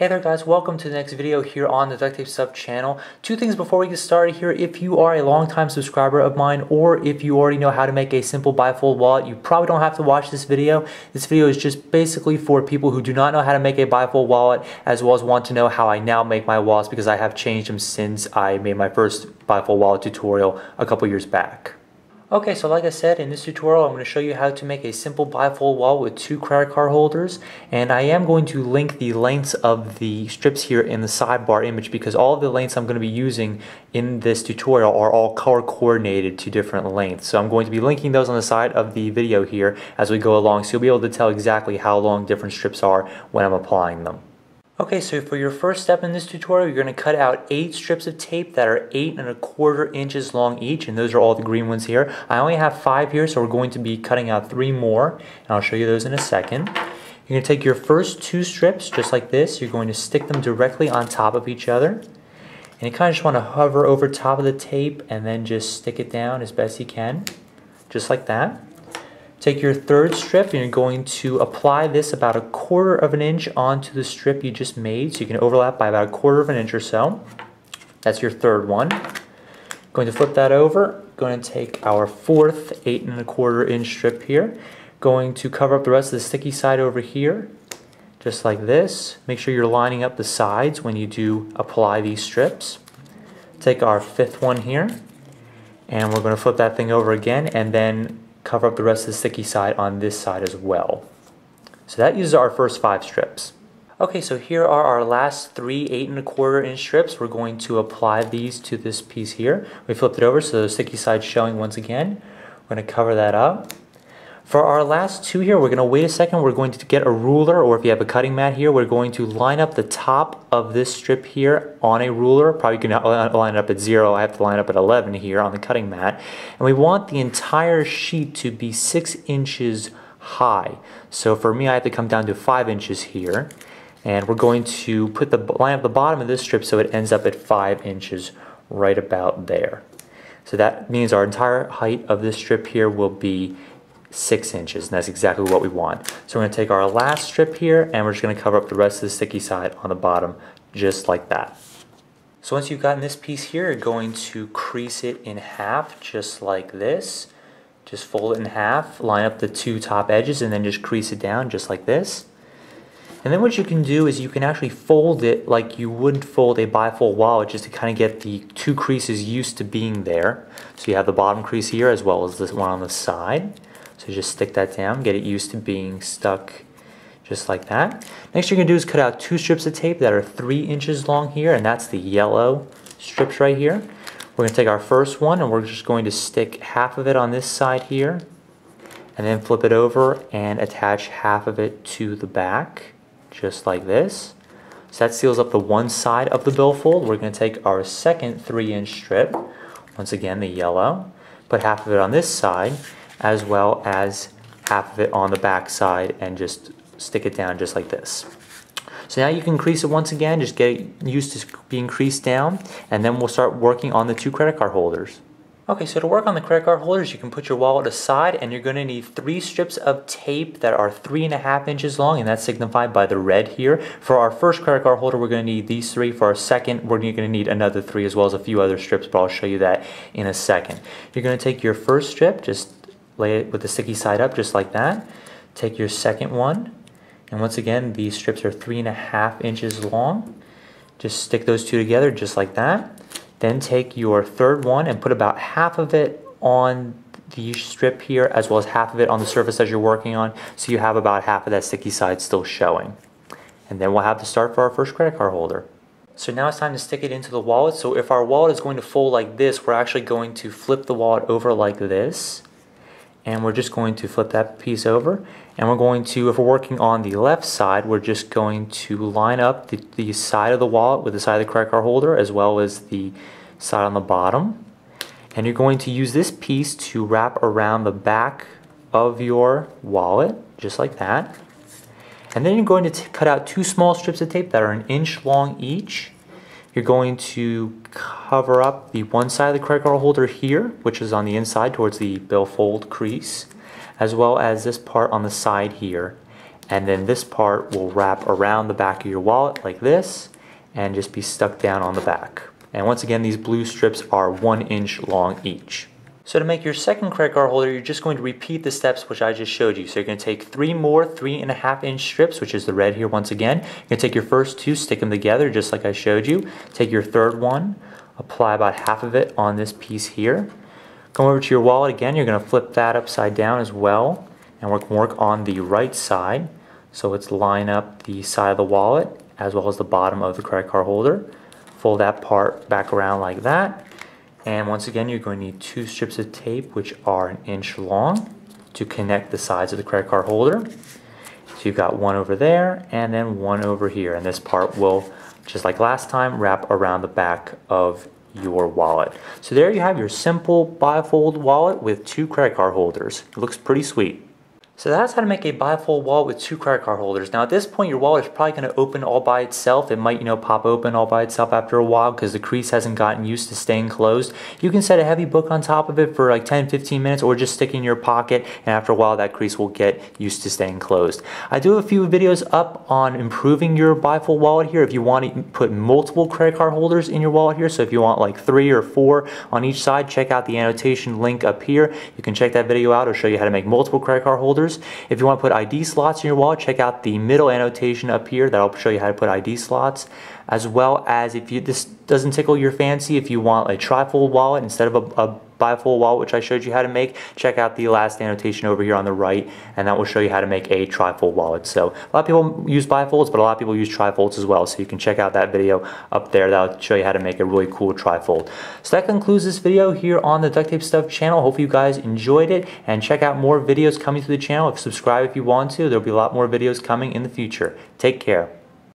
Hey there guys, welcome to the next video here on the Duct Tape Stuff channel. Two things before we get started here. If you are a longtime subscriber of mine, or if you already know how to make a simple bifold wallet, you probably don't have to watch this video. This video is just basically for people who do not know how to make a bifold wallet, as well as want to know how I now make my wallets, because I have changed them since I made my first bifold wallet tutorial a couple years back. Okay, so like I said, in this tutorial I'm going to show you how to make a simple bifold wallet with two credit card holders, and I am going to link the lengths of the strips here in the sidebar image, because all of the lengths I'm going to be using in this tutorial are all color coordinated to different lengths. So I'm going to be linking those on the side of the video here as we go along, so you'll be able to tell exactly how long different strips are when I'm applying them. Okay, so for your first step in this tutorial, you're going to cut out 8 strips of tape that are 8 1/4 inches long each, and those are all the green ones here. I only have 5 here, so we're going to be cutting out 3 more, and I'll show you those in a second. You're going to take your first 2 strips, just like this. You're going to stick them directly on top of each other, and you kind of just want to hover over top of the tape and then just stick it down as best you can, just like that. Take your third strip and you're going to apply this about 1/4 inch onto the strip you just made, so you can overlap by about 1/4 inch or so. That's your third one. Going to flip that over. Going to take our fourth 8 1/4 inch strip here. Going to cover up the rest of the sticky side over here, just like this. Make sure you're lining up the sides when you do apply these strips. Take our fifth one here, and we're going to flip that thing over again, and then cover up the rest of the sticky side on this side as well. So that uses our first 5 strips. Okay, so here are our last 3 8 1/4 inch strips. We're going to apply these to this piece here. We flipped it over so the sticky side's showing once again. We're going to cover that up. For our last 2 here, we're going to wait a second. We're going to get a ruler, or if you have a cutting mat here, we're going to line up the top of this strip here on a ruler. Probably can line it up at 0. I have to line up at 11 here on the cutting mat. And we want the entire sheet to be 6 inches high. So for me, I have to come down to 5 inches here. And we're going to line up the bottom of this strip so it ends up at 5 inches right about there. So that means our entire height of this strip here will be 6 inches, and that's exactly what we want. So we're going to take our last strip here, and we're just going to cover up the rest of the sticky side on the bottom, just like that. So once you've gotten this piece here, you're going to crease it in half, just like this. Just fold it in half, line up the 2 top edges, and then just crease it down, just like this. And then what you can do is you can actually fold it like you would fold a bifold wallet, just to kind of get the 2 creases used to being there. So you have the bottom crease here as well as this one on the side. So just stick that down, get it used to being stuck just like that. Next you're going to do is cut out 2 strips of tape that are 3 inches long here, and that's the yellow strips right here. We're going to take our first one and we're just going to stick half of it on this side here, and then flip it over and attach half of it to the back, just like this. So that seals up the one side of the billfold. We're going to take our second 3-inch strip, once again the yellow, put half of it on this side, as well as half of it on the back side, and just stick it down just like this. So now you can crease it once again, just get it used to being creased down, and then we'll start working on the 2 credit card holders. Okay, so to work on the credit card holders, you can put your wallet aside, and you're going to need 3 strips of tape that are 3 1/2 inches long, and that's signified by the red here. For our first credit card holder, we're going to need these 3. For our second, we're going to need another 3, as well as a few other strips, but I'll show you that in a second. You're going to take your first strip, just lay it with the sticky side up, just like that. Take your second one, and once again, these strips are 3 1/2 inches long. Just stick those 2 together, just like that. Then take your third one and put about half of it on the strip here, as well as half of it on the surface as you're working on, so you have about half of that sticky side still showing. And then we'll have to start for our first credit card holder. So now it's time to stick it into the wallet. So if our wallet is going to fold like this, we're actually going to flip the wallet over like this. And we're just going to flip that piece over, and we're going to, if we're working on the left side, we're just going to line up the side of the wallet with the side of the credit card holder, as well as the side on the bottom. And you're going to use this piece to wrap around the back of your wallet, just like that. And then you're going to cut out 2 small strips of tape that are 1 inch long each. You're going to cover up the one side of the credit card holder here, which is on the inside towards the billfold crease, as well as this part on the side here. and then this part will wrap around the back of your wallet like this and just be stuck down on the back. And once again, these blue strips are 1 inch long each. So to make your second credit card holder, you're just going to repeat the steps which I just showed you. So you're going to take 3 more 3.5 inch strips, which is the red here once again. You're going to take your first 2, stick them together just like I showed you. Take your third one, apply about half of it on this piece here. Come over to your wallet again, you're going to flip that upside down as well. And we're going to work on the right side. So let's line up the side of the wallet as well as the bottom of the credit card holder. Fold that part back around like that. And once again, you're going to need 2 strips of tape, which are 1 inch long, to connect the sides of the credit card holder. So you've got 1 over there, and then 1 over here. And this part will, just like last time, wrap around the back of your wallet. So there you have your simple bifold wallet with 2 credit card holders. It looks pretty sweet. So that's how to make a bifold wallet with 2 credit card holders. Now at this point your wallet is probably going to open all by itself. It might, pop open all by itself after a while because the crease hasn't gotten used to staying closed. You can set a heavy book on top of it for like 10-15 minutes or just stick it in your pocket, and after a while that crease will get used to staying closed. I do have a few videos up on improving your bifold wallet here if you want to put multiple credit card holders in your wallet here. So if you want like 3 or 4 on each side, check out the annotation link up here. You can check that video out. It'll show you how to make multiple credit card holders. If you want to put ID slots in your wallet, check out the middle annotation up here. That'll show you how to put ID slots. As well as if this doesn't tickle your fancy, if you want a trifold wallet instead of a bifold wallet, which I showed you how to make, check out the last annotation over here on the right, and that will show you how to make a trifold wallet. So a lot of people use bifolds, but a lot of people use trifolds as well. So you can check out that video up there. That'll show you how to make a really cool trifold. So that concludes this video here on the Duct Tape Stuff channel. Hope you guys enjoyed it, and check out more videos coming to the channel. Subscribe if you want to. There'll be a lot more videos coming in the future. Take care.